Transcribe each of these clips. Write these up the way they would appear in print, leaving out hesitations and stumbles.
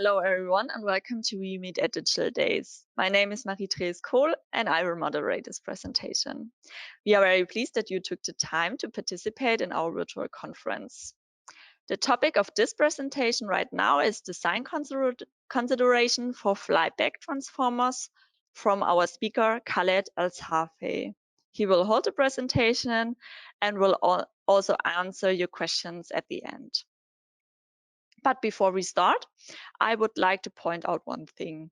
Hello everyone and welcome to We Meet at Digital Days. My name is Marie-Therese Kohl and I will moderate this presentation. We are very pleased that you took the time to participate in our virtual conference. The topic of this presentation right now is design consideration for flyback transformers from our speaker Khaled Elshafey. He will hold the presentation and will also answer your questions at the end. But before we start, I would like to point out one thing.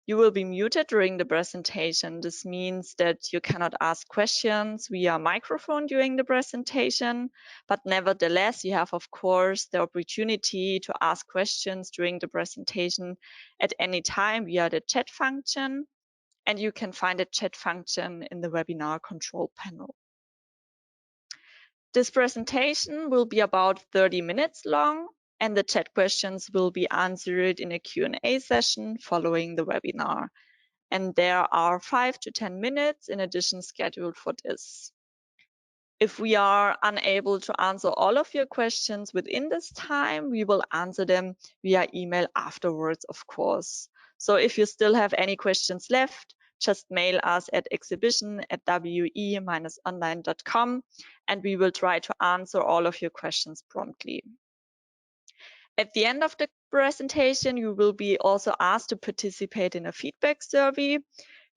You will be muted during the presentation. This means that you cannot ask questions via microphone during the presentation, but nevertheless, you have, of course, the opportunity to ask questions during the presentation at any time via the chat function, and you can find the chat function in the webinar control panel. This presentation will be about 30 minutes long, and the chat questions will be answered in a Q&A session following the webinar. And there are 5 to 10 minutes in addition scheduled for this. If we are unable to answer all of your questions within this time, we will answer them via email afterwards, of course. So if you still have any questions left, just mail us at exhibition@we-online.com and we will try to answer all of your questions promptly. At the end of the presentation, you will be also asked to participate in a feedback survey.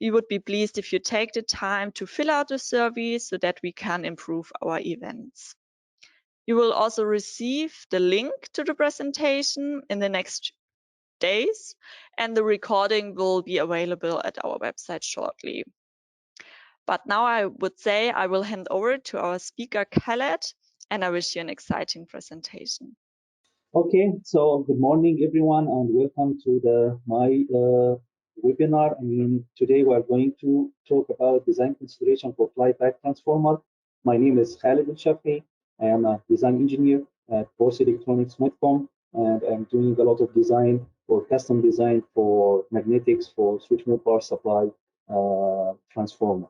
We would be pleased if you take the time to fill out the survey so that we can improve our events. You will also receive the link to the presentation in the next days, and the recording will be available at our website shortly. But now I would say I will hand over to our speaker, Khaled, and I wish you an exciting presentation. Okay, so good morning, everyone, and welcome to my webinar. Today we are going to talk about design consideration for flyback transformer. My name is Khaled Elshafey. I am a design engineer at Würth Elektronik, and I'm doing a lot of design or custom design for magnetics for switch mode power supply transformer.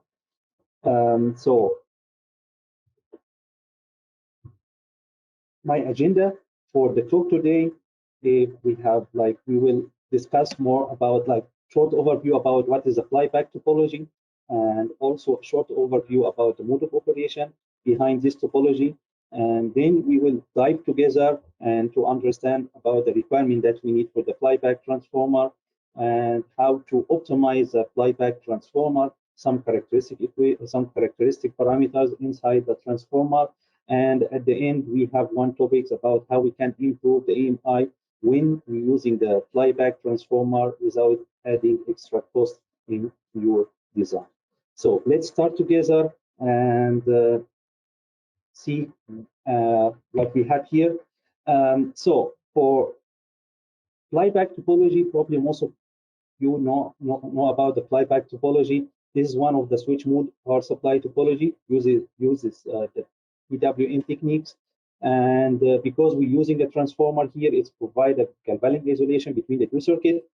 So my agenda for the talk today, we will discuss more about short overview about what is a flyback topology, and also a short overview about the mode of operation behind this topology. And then we will dive together and to understand about the requirement that we need for the flyback transformer and how to optimize the flyback transformer, some characteristic parameters inside the transformer. And at the end, we have one topic about how we can improve the AMI when we're using the flyback transformer without adding extra cost in your design. So let's start together and see what we have here. So for flyback topology, probably most of you know about the flyback topology. This is one of the switch mode power supply topology, uses the PWM techniques. And because we're using a transformer here, it's provide a galvanic isolation between the two circuits.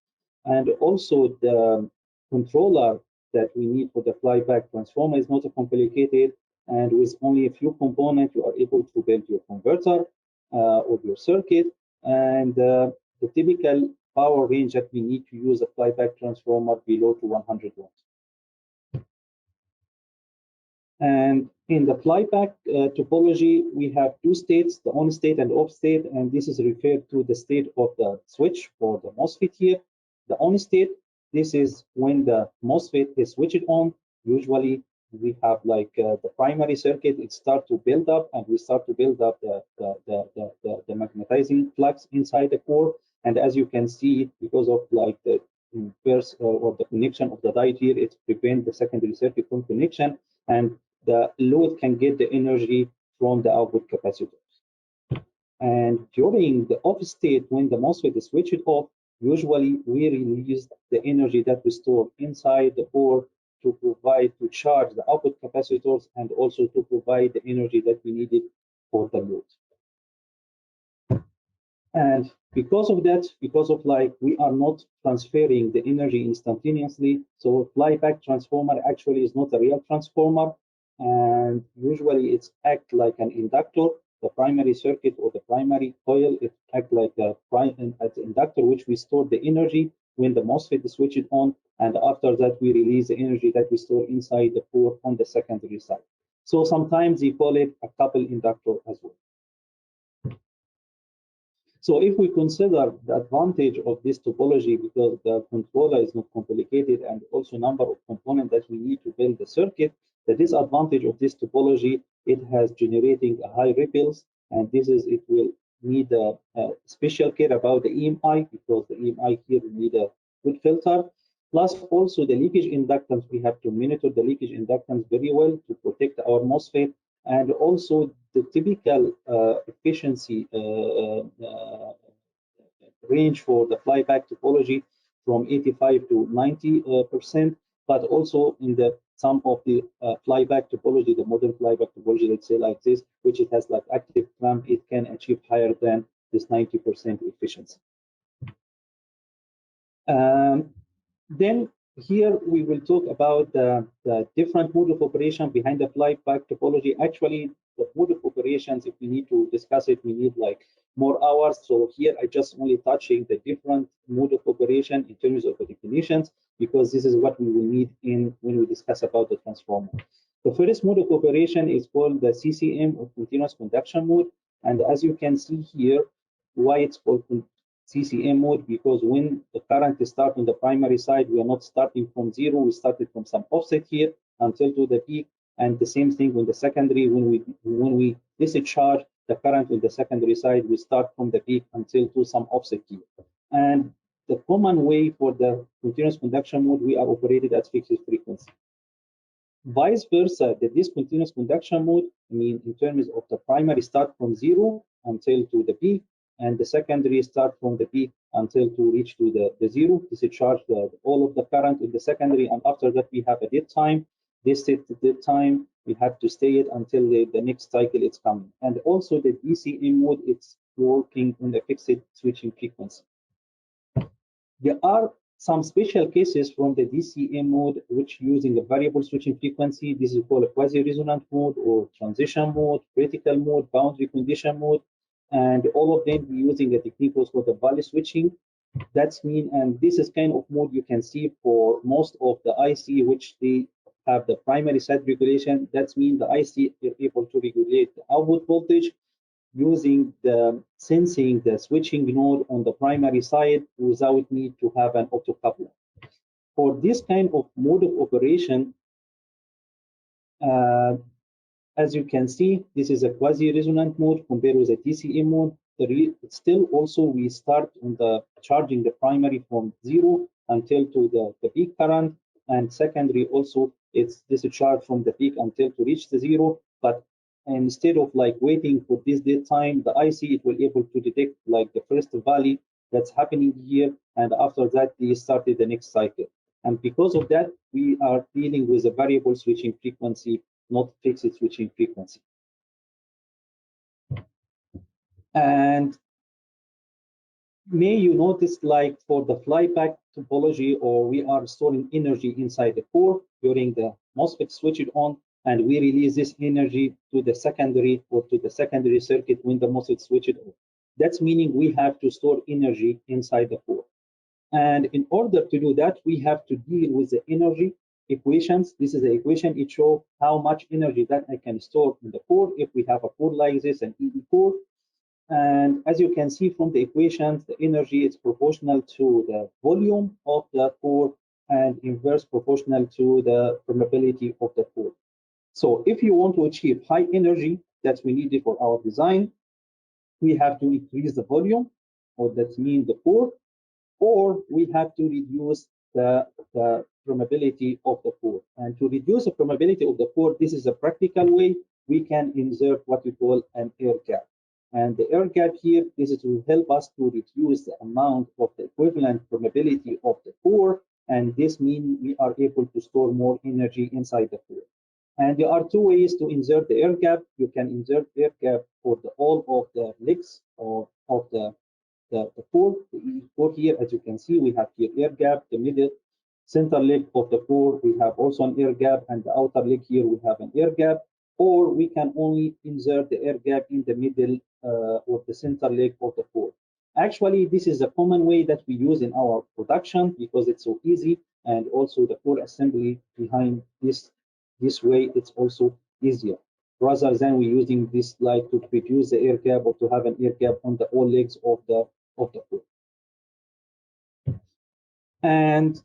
And also the controller that we need for the flyback transformer is not complicated. And with only a few components, you are able to build your converter or your circuit. And the typical power range that we need to use a flyback transformer below to 100 watts. And in the flyback topology, we have two states, the on state and off state, and this is referred to the state of the switch or the MOSFET here. The on state, this is when the MOSFET is switched on. Usually we have the primary circuit, it starts to build up, and we start to build up the magnetizing flux inside the core. And as you can see, because of the inverse or the connection of the diode here, it prevents the secondary circuit from connection, and the load can get the energy from the output capacitors. And during the off state, when the MOSFET is switched off, usually we release the energy that we store inside the core to charge the output capacitors and also to provide the energy that we needed for the load. And because of that, we are not transferring the energy instantaneously, so flyback transformer actually is not a real transformer, and usually it's act like an inductor. the primary circuit or the primary coil. It acts like an inductor, which we store the energy when the MOSFET is switched on, and after that we release the energy that we store inside the core on the secondary side. So sometimes you call it a coupled inductor as well. So if we consider the advantage of this topology, because the controller is not complicated and also number of components that we need to build the circuit, the disadvantage of this topology, it has generating a high ripples, and it will need a special care about the EMI, because the EMI here will need a good filter. Plus also the leakage inductance, we have to monitor the leakage inductance very well to protect our MOSFET, and also the typical efficiency range for the flyback topology from 85 to 90%, but also in some of the flyback topology, the modern flyback topology, let's say like this, which it has like active clamp, it can achieve higher than this 90% efficiency. Then here we will talk about the different mode of operation behind the flyback topology. Actually, the mode of operations, if we need to discuss it, we need like more hours. So here I just only touching the different mode of operation in terms of the definitions, because this is what we will need when we discuss about the transformer. The first mode of operation is called the CCM, or continuous conduction mode. And as you can see here, why it's called CCM mode, because when the current is starting on the primary side, we are not starting from zero, we started from some offset here until to the peak. And the same thing on the secondary, when we discharge the current on the secondary side, we start from the peak until to some offset here. And the common way for the continuous conduction mode, we are operated at fixed frequency. Vice versa, the discontinuous conduction mode, I mean, in terms of the primary start from zero until to the peak, and the secondary start from the peak until to reach to the zero, discharge all of the current in the secondary, and after that we have a dead time. This dead time, we have to stay it until the next cycle is coming. And also the DCM mode, it's working on the fixed switching frequency. There are some special cases from the DCM mode which using a variable switching frequency. This is called a quasi-resonant mode or transition mode, critical mode, boundary condition mode, and all of them using a technique called the valley switching. That's mean, and this is kind of mode you can see for most of the IC which they have the primary side regulation. That's mean the IC is able to regulate the output voltage using the sensing the switching node on the primary side without need to have an optocoupler. For this kind of mode of operation, as you can see, this is a quasi-resonant mode compared with a DCM mode. Still also we start on the charging the primary from zero until to the peak current, and secondary also it's discharged from the peak until to reach the zero. But instead of like waiting for this dead time, the IC it will able to detect like the first valley that's happening here, and after that they started the next cycle. And because of that, we are dealing with a variable switching frequency, not fixed switching frequency. And may you notice like for the flyback topology, or we are storing energy inside the core during the MOSFET switch it on, and we release this energy to the secondary or to the secondary circuit when the MOSFET switch it on. That's meaning we have to store energy inside the core. And in order to do that, we have to deal with the energy equations. This is the equation. It shows how much energy that I can store in the core if we have a core like this, an ED core. And as you can see from the equations, the energy is proportional to the volume of the core and inverse proportional to the permeability of the core. So if you want to achieve high energy that we need for our design, we have to increase the volume, or that means the core, or we have to reduce the permeability of the core. And to reduce the permeability of the core, this is a practical way. We can insert what we call an air gap. And the air gap here, this is to help us to reduce the amount of the equivalent permeability of the core. And this means we are able to store more energy inside the core. And there are two ways to insert the air gap. You can insert air gap for all of the legs or of the core. The core here, as you can see, we have here air gap, the middle center leg of the core, we have also an air gap, and the outer leg here, we have an air gap. or we can only insert the air gap in the middle or the center leg of the core. Actually, this is a common way that we use in our production because it's so easy, and also the core assembly behind this way, it's also easier, rather than we using this like to reduce the air gap or to have an air gap on the all legs of the core. And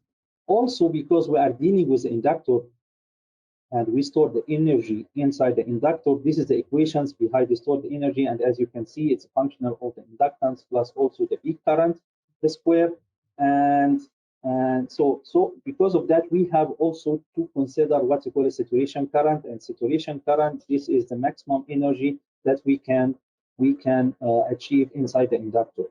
also because we are dealing with the inductor and we store the energy inside the inductor, this is the equations behind the stored energy, and as you can see, it's a function of the inductance plus also the peak current, the square, and so because of that, we have also to consider what you call a saturation current. And saturation current, this is the maximum energy that we can achieve inside the inductor.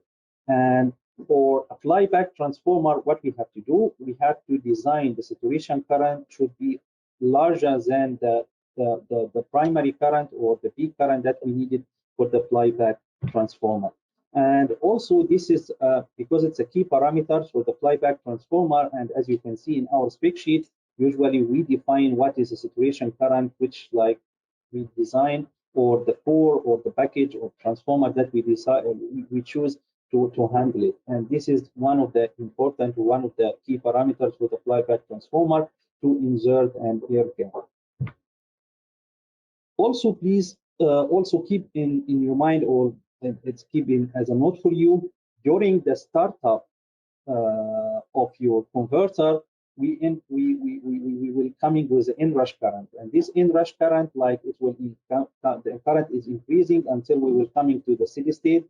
And for a flyback transformer, what we have to do, we have to design the saturation current should be larger than the primary current or the peak current that we needed for the flyback transformer. And also this is because it's a key parameter for the flyback transformer, and as you can see in our spec sheet, usually we define what is the saturation current, which like we design, or the core or the package or transformer that we decide we choose to handle it. And this is one of the key parameters for the flyback transformer to insert an air gap. Also, please also keep in your mind, or let's keep in as a note for you, during the startup of your converter, we will coming with the inrush current, and this inrush current, like it will the current is increasing until we will coming to the steady state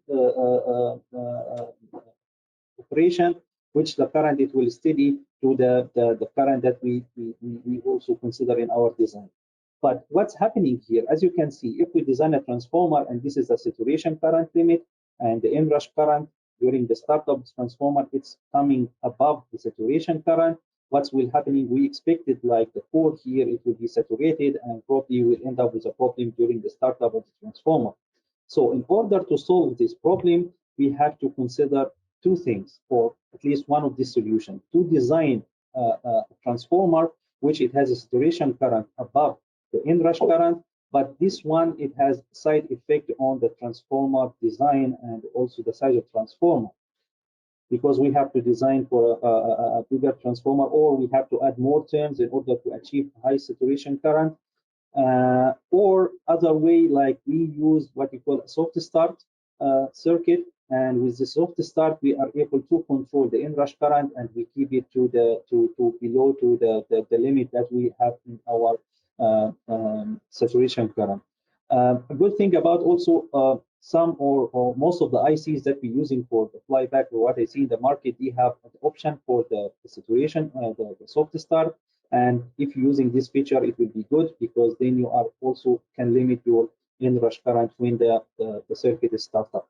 operation, which the current it will steady to the current that we also consider in our design. But what's happening here, as you can see, if we design a transformer and this is the saturation current limit and the inrush current during the startup transformer, it's coming above the saturation current. What's will happening? We expected like the core here, it will be saturated and probably will end up with a problem during the startup of the transformer. So in order to solve this problem, we have to consider two things, or at least one of these solutions, to design a transformer which it has a saturation current above the inrush current, but this one, it has side effect on the transformer design and also the size of transformer, because we have to design for a bigger transformer, or we have to add more terms in order to achieve high saturation current, or other way, like we use what we call a soft start circuit, and with the soft start we are able to control the inrush current and we keep it to below to the limit that we have in our saturation current. A good thing about also some or most of the ICs that we're using for the flyback, or what I see in the market, they have an option for the saturation, the soft start. And if you're using this feature, it will be good, because then you are also can limit your inrush current when the circuit is started up.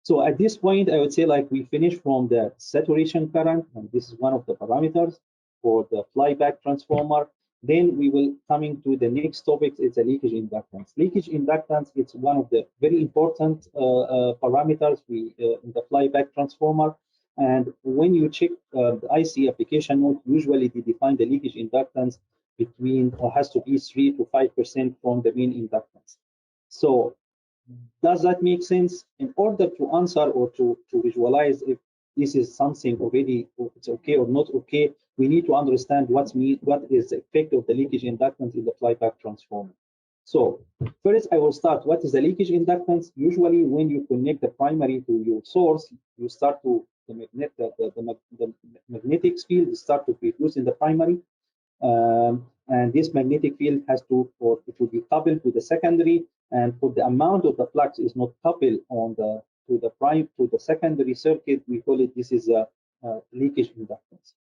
So at this point, I would say like we finished from the saturation current, and this is one of the parameters for the flyback transformer. Then we will coming to the next topic. It's a leakage inductance. Leakage inductance, it's one of the very important parameters in the flyback transformer. And when you check the IC application note, usually they define the leakage inductance between, or has to be 3 to 5% from the main inductance. So does that make sense? In order to answer or to visualize if this is something already, if it's okay or not okay, we need to understand what is the effect of the leakage inductance in the flyback transformer. So first I will start, what is the leakage inductance? Usually when you connect the primary to your source, you start to, the magnetic field start to produce in the primary. And this magnetic field has to, or it will be coupled to the secondary, and for the amount of the flux is not coupled on to the secondary circuit, we call it, this is a leakage inductance.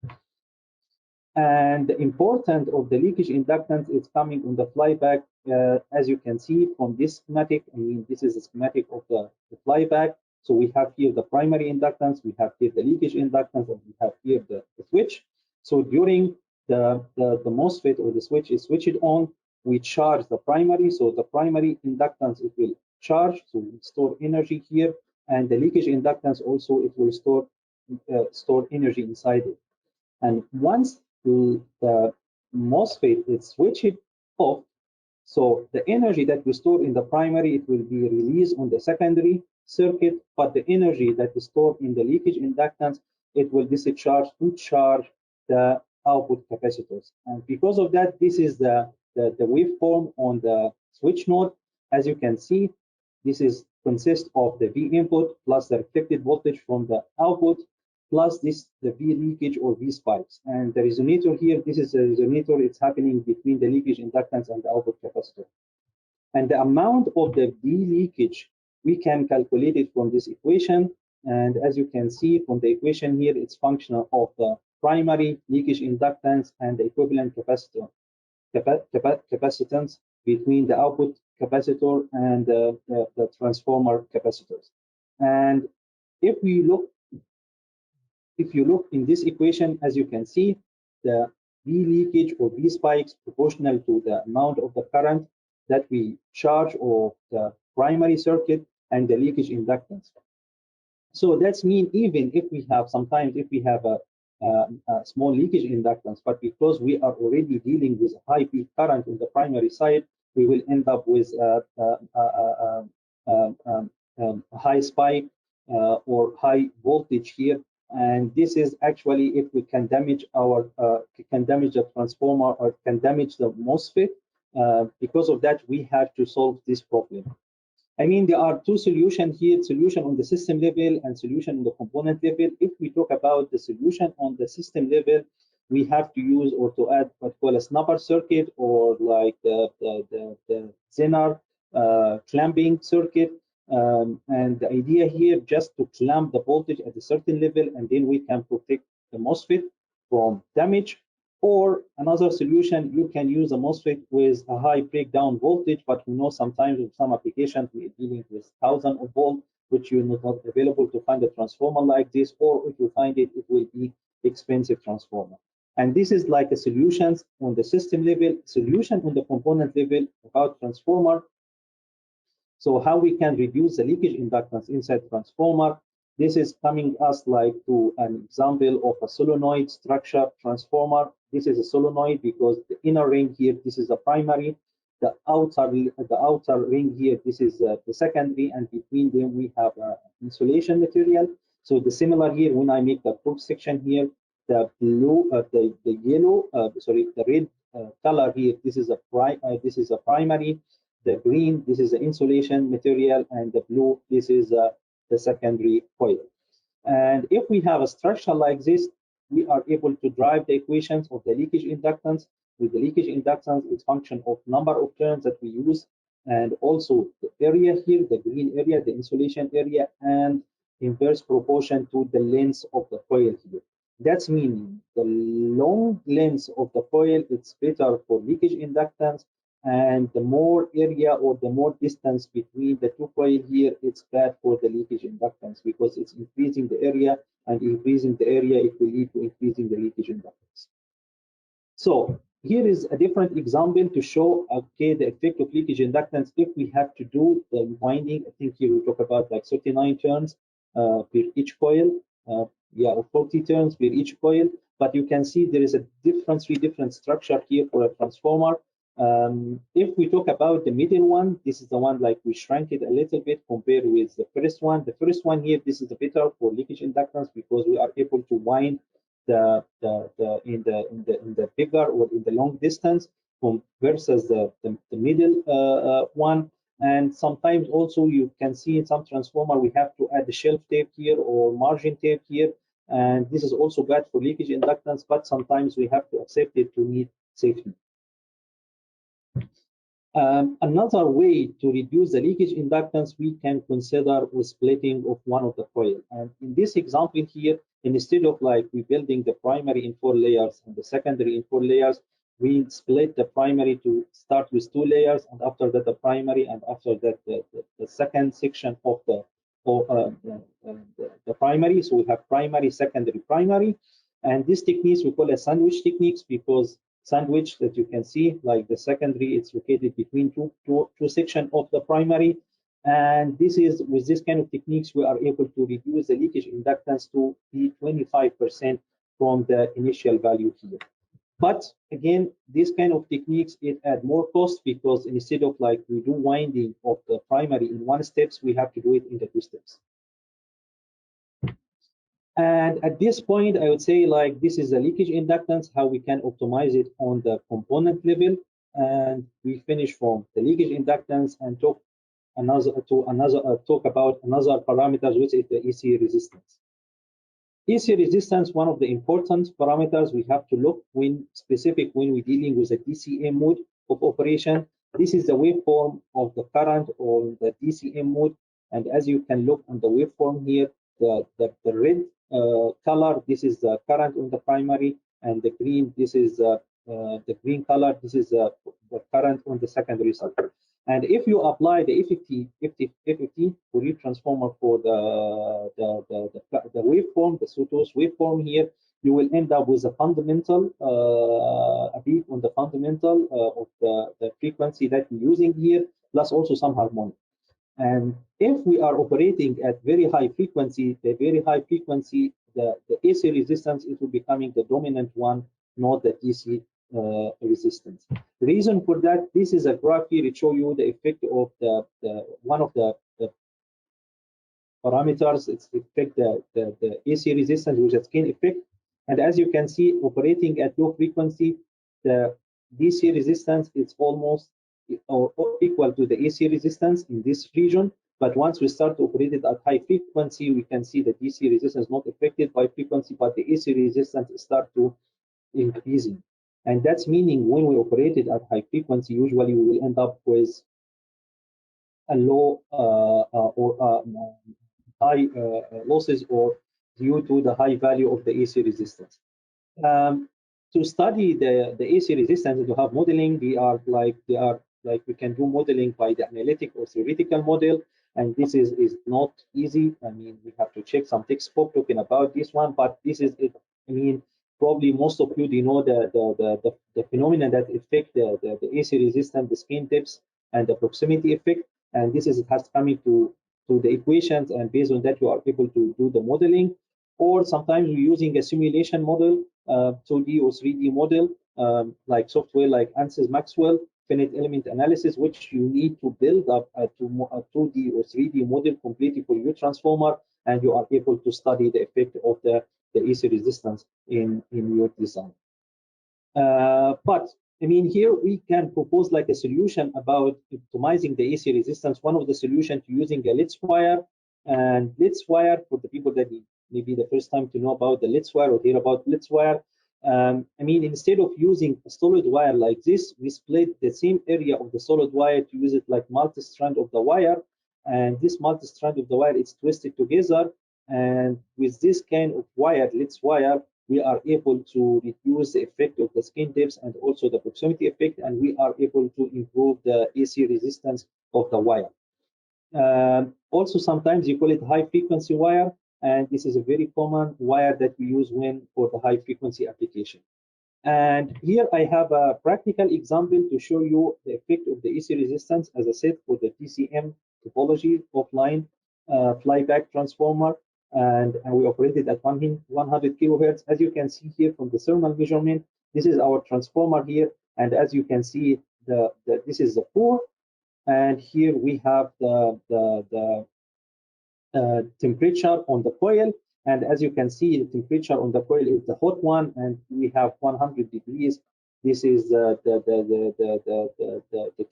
And the importance of the leakage inductance is coming on the flyback, as you can see from this schematic. I mean, this is a schematic of the flyback. So we have here the primary inductance, we have here the leakage inductance, and we have here the switch. So during the MOSFET or the switch is switched on, we charge the primary. So the primary inductance, it will charge, so we store energy here, and the leakage inductance also, it will store energy inside it. And once the MOSFET is switched off, So the energy that we store in the primary, it will be released on the secondary circuit, but the energy that is stored in the leakage inductance, it will discharge to charge the output capacitors. And because of that, this is the waveform on the switch node. As you can see, this is consists of the V input plus the reflected voltage from the output plus this the V leakage or V spikes. And the resonator here, this is a resonator, it's happening between the leakage inductance and the output capacitor. And the amount of the V leakage, we can calculate it from this equation. And as you can see from the equation here, it's functional of the primary leakage inductance and the equivalent capacitance between the output capacitor and the transformer capacitors. And if you look in this equation, as you can see, the V leakage or V spikes proportional to the amount of the current that we charge of the primary circuit and the leakage inductance. So that's mean even if we have sometimes if we have a small leakage inductance, but because we are already dealing with a high peak current on the primary side, we will end up with a high spike or high voltage here. And this is actually if we can damage our can damage the transformer or can damage the MOSFET. Because of that, we have to solve this problem. I mean, there are two solutions here, solution on the system level and solution on the component level. If we talk about the solution on the system level, we have to use or to add what we call a snapper circuit or like the Zener clamping circuit. And the idea here just to clamp the voltage at a certain level, and then we can protect the MOSFET from damage. Or another solution, you can use a MOSFET with a high breakdown voltage, but we know sometimes in some applications we're dealing with thousands of volts, which you're not available to find a transformer like this, or if you find it, it will be expensive transformer. And this is like a solutions on the system level, solution on the component level about transformer. So how we can reduce the leakage inductance inside transformer. This is coming us like to an example of a solenoid structure transformer. This is a solenoid because the inner ring here, this is the primary. The outer ring here, this is the secondary, and between them we have insulation material. So the similar here, when I make the cross section here, the blue, the yellow, the red color here, this is a primary. The green, this is the insulation material, and the blue, this is the secondary coil. And if we have a structure like this, we are able to drive the equations of the leakage inductance. With the leakage inductance, it's function of number of turns that we use, and also the area here, the green area, the insulation area, and inverse proportion to the length of the coil here. That's meaning the long length of the coil, it's better for leakage inductance, and the more area or the more distance between the two coils here, it's bad for the leakage inductance because it's increasing the area, and increasing the area, it will lead to increasing the leakage inductance. So here is a different example to show, okay, the effect of leakage inductance if we have to do the winding. I think here we talk about like 39 turns per each coil, or 40 turns per each coil. But you can see there is a three different structure here for a transformer. If we talk about the middle one, this is the one like we shrank it a little bit compared with the first one. The first one here, this is the better for leakage inductance because we are able to wind in the bigger or in the long distance versus the middle one. And sometimes also you can see in some transformer we have to add the shelf tape here or margin tape here, and this is also bad for leakage inductance, but sometimes we have to accept it to meet safety. Another way to reduce the leakage inductance we can consider with splitting of one of the coil. And in this example here, instead of like we building the primary in 4 layers and the secondary in 4 layers, we split the primary to start with 2 layers, and after that the primary, and after that the second section of the primary. So we have primary, secondary, primary, and this techniques we call a sandwich techniques because sandwich that you can see like the secondary, it's located between two sections of the primary, and this is with this kind of techniques we are able to reduce the leakage inductance to be 25% from the initial value here. But again, this kind of techniques, it add more cost because instead of like we do winding of the primary in one steps, we have to do it in the two steps. And at this point, I would say like this is the leakage inductance, how we can optimize it on the component level. And we finish from the leakage inductance and talk about another parameters, which is the EC resistance. EC resistance, one of the important parameters we have to look when we're dealing with a DCM mode of operation. This is the waveform of the current or the DCM mode. And as you can look on the waveform here, the red color, this is the current on the primary, and the green, this is the green color, this is the current on the secondary circuit. And if you apply the FFT Fourier transformer for the waveform, the sawtooth waveform here, you will end up with a fundamental, a peak on the fundamental of the frequency that we're using here, plus also some harmonic. And if we are operating at very high frequency, the AC resistance, it will becoming the dominant one, not the DC resistance. The reason for that, this is a graph here to show you the effect of one of the parameters. It's affect the AC resistance, which is skin effect. And as you can see, operating at low frequency, the DC resistance is almost or equal to the AC resistance in this region. But once we start to operate it at high frequency, we can see the DC resistance not affected by frequency, but the AC resistance start to increasing. And that's meaning when we operate it at high frequency, usually we will end up with a low or high losses, or due to the high value of the AC resistance. To study the AC resistance and to have modeling, we can do modeling by the analytic or theoretical model, and this is not easy. I mean, we have to check some textbook talking about this one, but this is it. I mean, probably most of you know the phenomena that affect the AC resistance, the skin tips, and the proximity effect, and this has coming to the equations, and based on that you are able to do the modeling. Or sometimes we're using a simulation model, 2D or 3D model, like software like ANSYS Maxwell, finite element analysis, which you need to build up a 2D or 3D model completely for your transformer, and you are able to study the effect of the AC resistance in your design. But I mean, here we can propose like a solution about optimizing the AC resistance. One of the solutions to using a Litz wire, and Litz wire, for the people that maybe the first time to know about the Litz wire or hear about Litz wire, I mean, instead of using a solid wire like this, we split the same area of the solid wire to use it like multi-strand of the wire, and this multi-strand of the wire is twisted together, and with this kind of wire, Litz wire, we are able to reduce the effect of the skin tips and also the proximity effect, and we are able to improve the AC resistance of the wire. Also, sometimes you call it high frequency wire, and this is a very common wire that we use for the high frequency application. And here I have a practical example to show you the effect of the AC resistance, as I said, for the DCM topology offline flyback transformer, and we operated at 100 kilohertz. As you can see here from the thermal measurement, this is our transformer here, and as you can see, this is the core, and here we have the temperature on the coil, and as you can see, the temperature on the coil is the hot one, and we have 100 degrees. This is the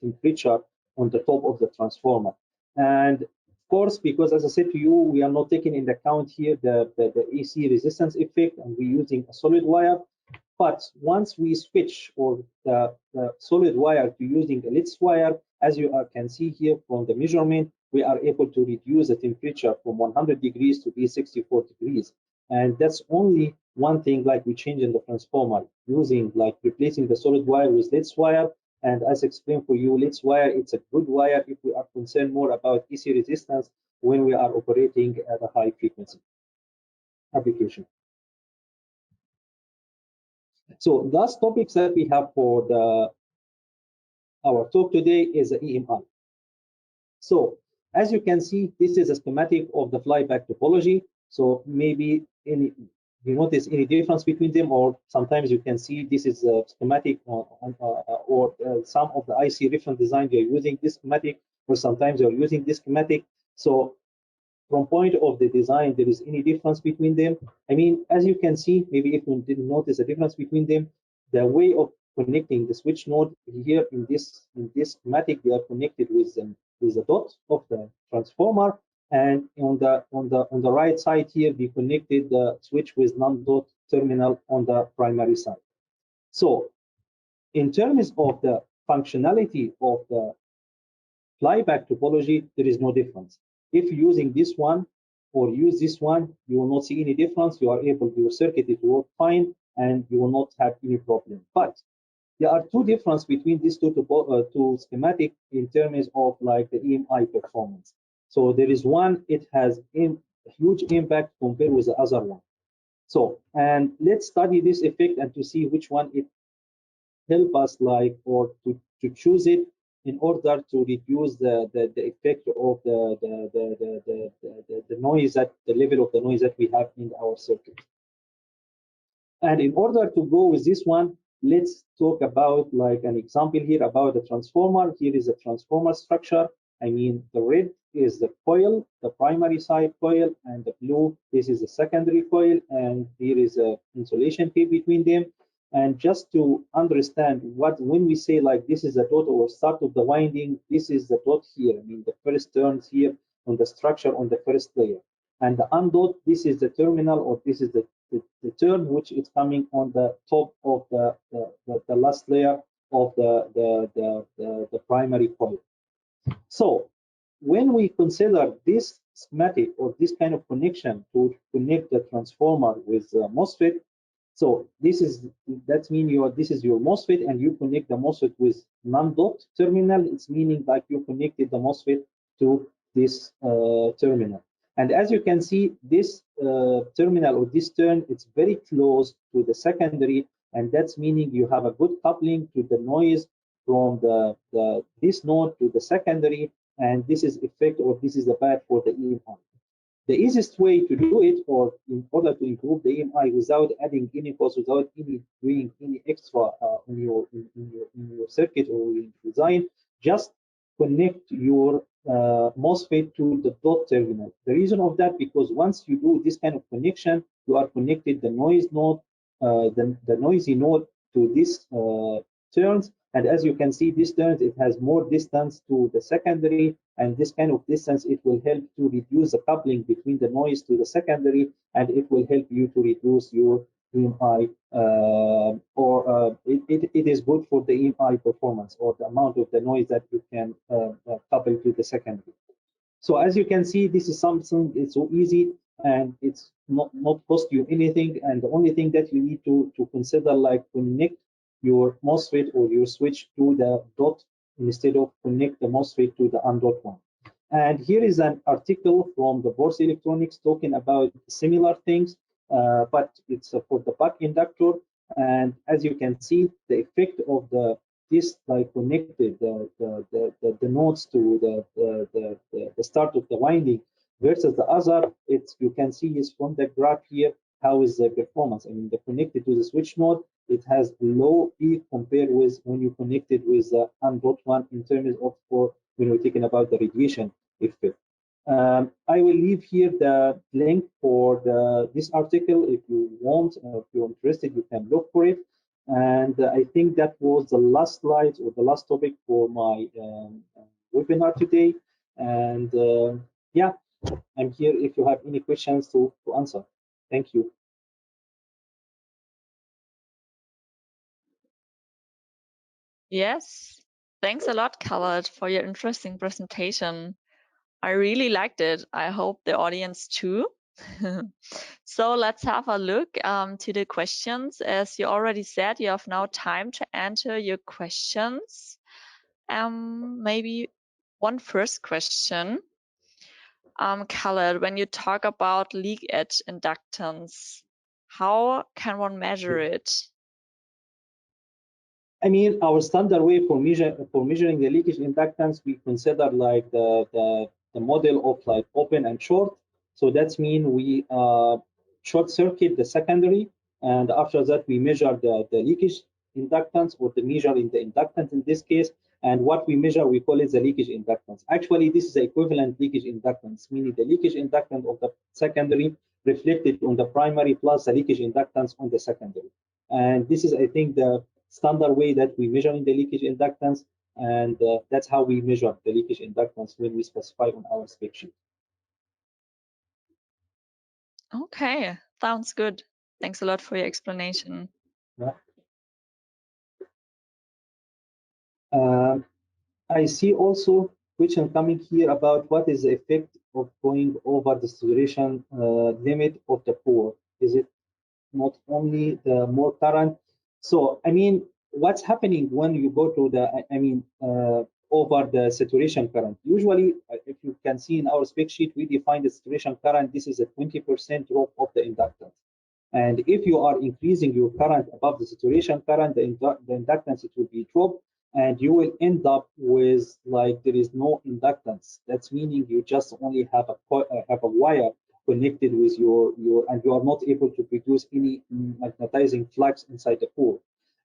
temperature on the top of the transformer. And of course, because as I said to you, we are not taking into account here the AC resistance effect, and we're using a solid wire. But once we switch or the solid wire to using a Litz wire, as you can see here from the measurement, we are able to reduce the temperature from 100 degrees to be 64 degrees. And that's only one thing like we change in the transformer, using like replacing the solid wire with Litz wire. And as explained for you, Litz wire, it's a good wire if we are concerned more about AC resistance when we are operating at a high frequency application. So last topics that we have for our talk today is the EMI. So as you can see, this is a schematic of the flyback topology. So maybe you notice any difference between them, or sometimes you can see this is a schematic or some of the IC reference design they're using this schematic, or sometimes they're using this schematic. So from point of the design, there is any difference between them. I mean, as you can see, maybe if you didn't notice a difference between them, the way of connecting the switch node here in this schematic, they are connected with the dot of the transformer, and on the right side here, we connected the switch with non-dot terminal on the primary side. So in terms of the functionality of the flyback topology, there is no difference. If you're using this one or use this one, you will not see any difference. You are able to, your circuit to work fine, and you will not have any problem. But there are two differences between these two schematic in terms of like the EMI performance. So there is one, it has a huge impact compared with the other one. So, and let's study this effect and to see which one it help us like, or to choose it in order to reduce the effect of the noise, at the level of the noise that we have in our circuit. And in order to go with this one, let's talk about like an example here about the transformer. Here is a transformer structure. I mean, the red is the coil, the primary side coil, and the blue, this is the secondary coil, and here is a insulation tape between them. And just to understand what, when we say like this is a dot or start of the winding, this is the dot here. I mean, the first turns here on the structure on the first layer. And the undot, this is the terminal, or this is the turn which is coming on the top of the last layer of the primary coil. So when we consider this schematic or this kind of connection to connect the transformer with MOSFET, so this is, that means this is your MOSFET, and you connect the MOSFET with non-dot terminal. It's meaning like you connected the MOSFET to this terminal. And as you can see, this terminal or this turn, it's very close to the secondary, and that's meaning you have a good coupling to the noise from this node to the secondary, and this is effect, or this is the bad for the EMI. The easiest way to do it, or in order to improve the EMI without adding any cost, without doing any extra in your circuit or in design, just connect your MOSFET to the dot terminal. The reason of that, because once you do this kind of connection, you are connected the noise node, the noisy node to this turns. And as you can see, this turns, it has more distance to the secondary, and this kind of distance, it will help to reduce the coupling between the noise to the secondary, and it will help you to reduce your EMI, it is good for the EMI performance, or the amount of the noise that you can couple to the secondary. So as you can see, this is something, it's so easy, and it's not cost you anything, and the only thing that you need to consider, like connect your MOSFET or your switch to the dot instead of connect the MOSFET to the undot one. And here is an article from the Würth Elektronik talking about similar things, but it's for the buck inductor. And as you can see, the effect of this like connected the nodes to the start of the winding versus the other, you can see is from the graph here how is the performance. I mean, the connected to the switch node, it has low peak compared with when you connected with the undot one in terms of when we're talking about the radiation effect. I will leave here the link for this article. If you want, if you're interested, you can look for it. And I think that was the last slide or the last topic for my webinar today. And yeah, I'm here if you have any questions to answer. Thank you. Yes, thanks a lot, Khaled, for your interesting presentation. I really liked it. I hope the audience too. So let's have a look to the questions. As you already said, you have now time to enter your questions. Maybe one first question. Khaled, when you talk about leak edge inductance, how can one measure it? I mean, our standard way for measuring the leakage inductance, we consider like the model of like open and short. So that's mean we short circuit the secondary, and after that we measure the leakage inductance, or the measure in the inductance in this case, and what we measure we call it the leakage inductance. Actually, this is the equivalent leakage inductance, meaning the leakage inductance of the secondary reflected on the primary plus the leakage inductance on the secondary. And this is, I think, the standard way that we measure in the leakage inductance, and that's how we measure the leakage inductance when we specify on our spec sheet. Okay, sounds good. Thanks a lot for your explanation. Yeah. I see also question coming here about what is the effect of going over the saturation limit of the core. Is it not only the more current? So, I mean, what's happening when you go to the, over the saturation current? Usually, if you can see in our spec sheet, we define the saturation current. This is a 20% drop of the inductance. And if you are increasing your current above the saturation current, the inductance, it will be dropped, and you will end up with like there is no inductance. That's meaning you just only have a wire connected with your and you are not able to produce any magnetizing flux inside the core.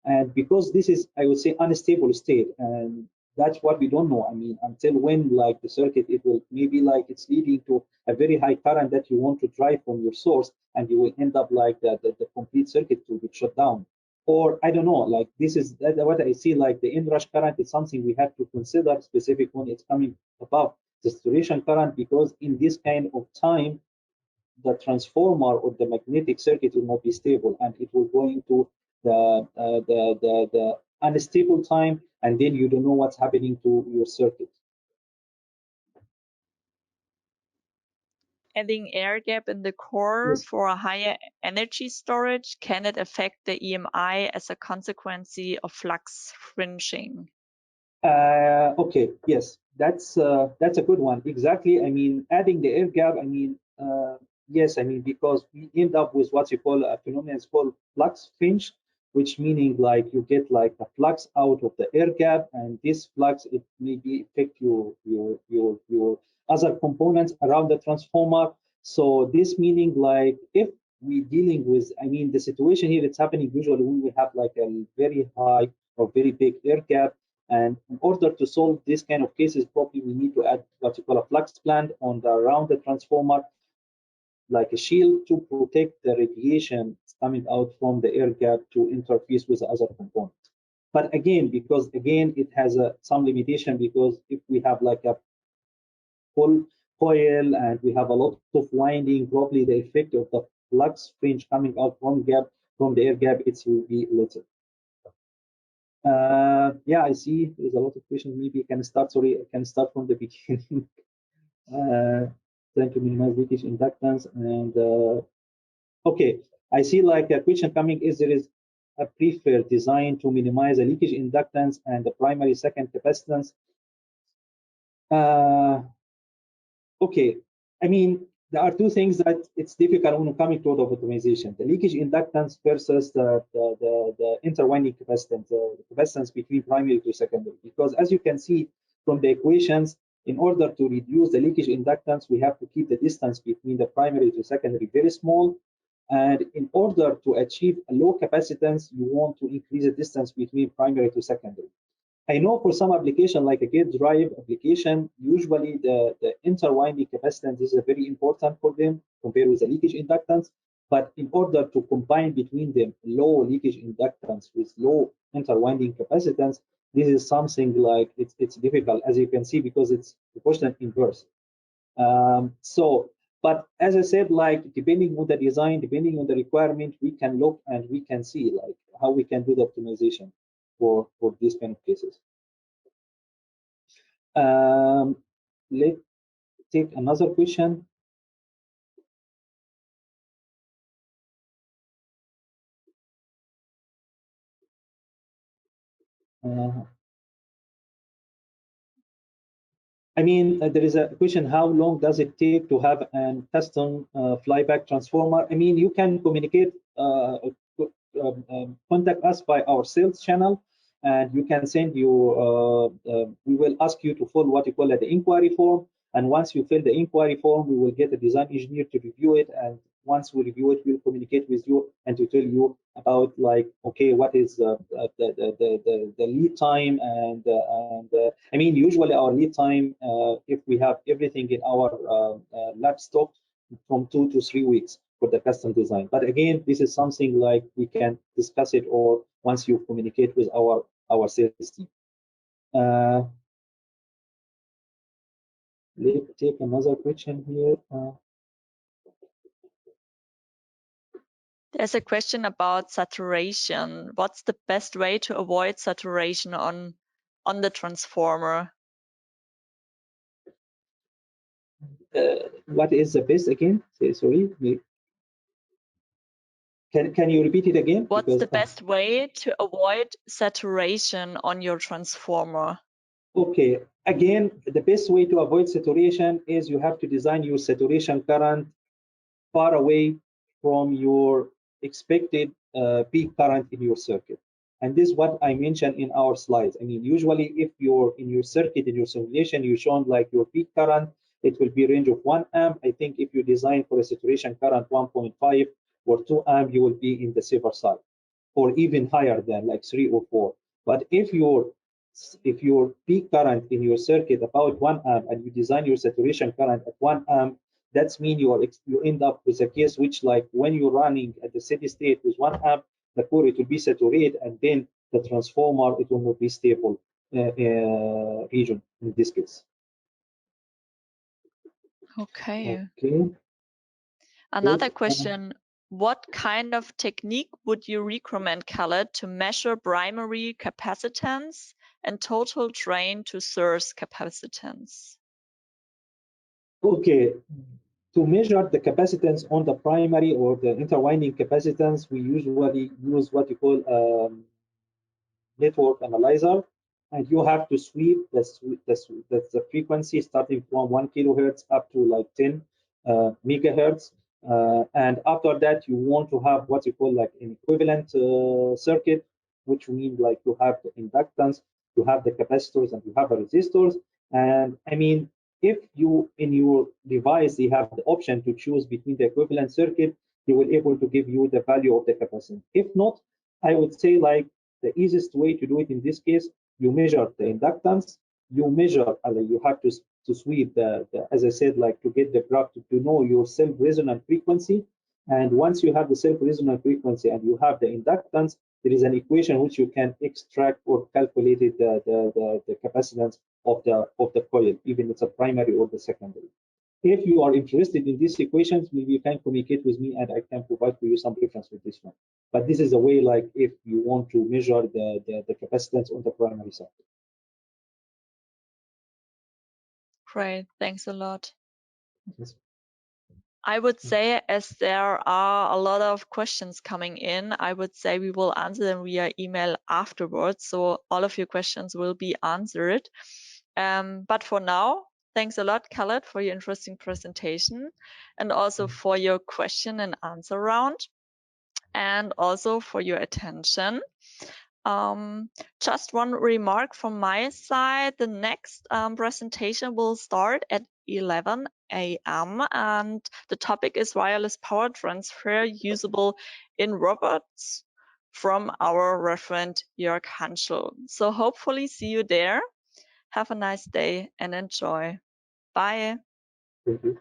And because this is, I would say, unstable state, and that's what we don't know. I mean, until when like the circuit, it will maybe like it's leading to a very high current that you want to drive from your source, and you will end up like the complete circuit will be shut down. Or I don't know, like this is what I see, like the inrush current is something we have to consider specific when it's coming above the saturation current, because in this kind of time, the transformer or the magnetic circuit will not be stable, and it will go into the unstable time, and then you don't know what's happening to your circuit. Adding air gap in the core Yes. for a higher energy storage, can it affect the EMI as a consequence of flux fringing? Okay, yes, that's a good one. Exactly. I mean, adding the air gap. I mean, yes. I mean, because we end up with what you call a phenomenon called flux fringe, which meaning like you get like a flux out of the air gap, and this flux, it maybe affect your other components around the transformer. So this meaning like if we dealing with, I mean, the situation here, it's happening usually when we have like a very high or very big air gap. And in order to solve this kind of cases, probably we need to add what you call a flux plant around the transformer, like a shield to protect the radiation coming out from the air gap to interface with the other components. But again, because again, it has some limitation, because if we have like a full coil and we have a lot of winding, probably the effect of the flux fringe coming out from the air gap, it will be little. Yeah, I see there's a lot of questions. Maybe I can start, sorry, I can start from the beginning. Trying to minimize leakage inductance. And okay, I see like a question coming, is there is a preferred design to minimize the leakage inductance and the primary second capacitance? Okay, I mean, there are two things that it's difficult when coming to the optimization: the leakage inductance versus the interwinding capacitance, the capacitance between primary to secondary. Because as you can see from the equations, in order to reduce the leakage inductance, we have to keep the distance between the primary to secondary very small. And in order to achieve a low capacitance, you want to increase the distance between primary to secondary. I know for some application like a gate drive application, usually the interwinding capacitance is very important for them compared with the leakage inductance. But in order to combine between them low leakage inductance with low interwinding capacitance, this is something like it's difficult, as you can see, because it's proportional inverse. But as I said, like depending on the design, depending on the requirement, we can look and we can see like how we can do the optimization for these kind of cases. Let's take another question. I mean, there is a question, how long does it take to have a custom flyback transformer? I mean, you can communicate, contact us by our sales channel, and you can send you, we will ask you to fill what you call the inquiry form. And once you fill the inquiry form, we will get a design engineer to review it and once we review it, we'll communicate with you and to tell you about like, okay, what is the lead time, and I mean, usually our lead time, if we have everything in our lab stock, from 2 to 3 weeks for the custom design. But again, this is something like we can discuss it, or once you communicate with our sales team. Let's take another question here. There's a question about saturation. What's the best way to avoid saturation on the transformer? What is the best again? Sorry. Can you repeat it again? What's the best way to avoid saturation on your transformer? Okay, again, the best way to avoid saturation is you have to design your saturation current far away from your expected peak current in your circuit. And this is what I mentioned in our slides. I mean, usually if you're in your circuit, in your simulation, you shown like your peak current, it will be range of 1 amp. I think if you design for a saturation current 1.5 or 2 amp, you will be in the safer side, or even higher than like 3 or 4. But if your peak current in your circuit about 1 amp and you design your saturation current at 1 amp, that's mean you end up with a case which, like, when you're running at the steady state with 1 amp, the core, it will be saturated, and then the transformer, it will not be stable region in this case. Okay. Okay. Another question. What kind of technique would you recommend, Khaled, to measure primary capacitance and total drain to source capacitance? Okay, to measure the capacitance on the primary or the interwinding capacitance, we usually use what you call network analyzer, and you have to sweep the frequency starting from 1 kilohertz up to like 10 megahertz. And after that, you want to have what you call like an equivalent circuit, which means like you have the inductance, you have the capacitors, and you have the resistors. And I mean, if you in your device you have the option to choose between the equivalent circuit, they will able to give you the value of the capacitance. If not, I would say like the easiest way to do it in this case, you measure the inductance, you measure, you have to sweep as I said, like to get the graph to know your self-resonant frequency. And once you have the self-resonant frequency and you have the inductance, there is an equation which you can extract or calculate the capacitance of the coil, even if it's a primary or the secondary. If you are interested in these equations, maybe you can communicate with me and I can provide for you some reference with this one. But this is a way, like if you want to measure the capacitance on the primary side. Great, thanks a lot. Yes. I would say, as there are a lot of questions coming in, I would say we will answer them via email afterwards. So all of your questions will be answered. But for now, thanks a lot, Khaled, for your interesting presentation and also for your question and answer round and also for your attention. Just one remark from my side. The next presentation will start at 11 a.m. and the topic is wireless power transfer usable in robots from our referent Jörg Hanschel. So hopefully see you there. Have a nice day and enjoy. Bye. Thank you.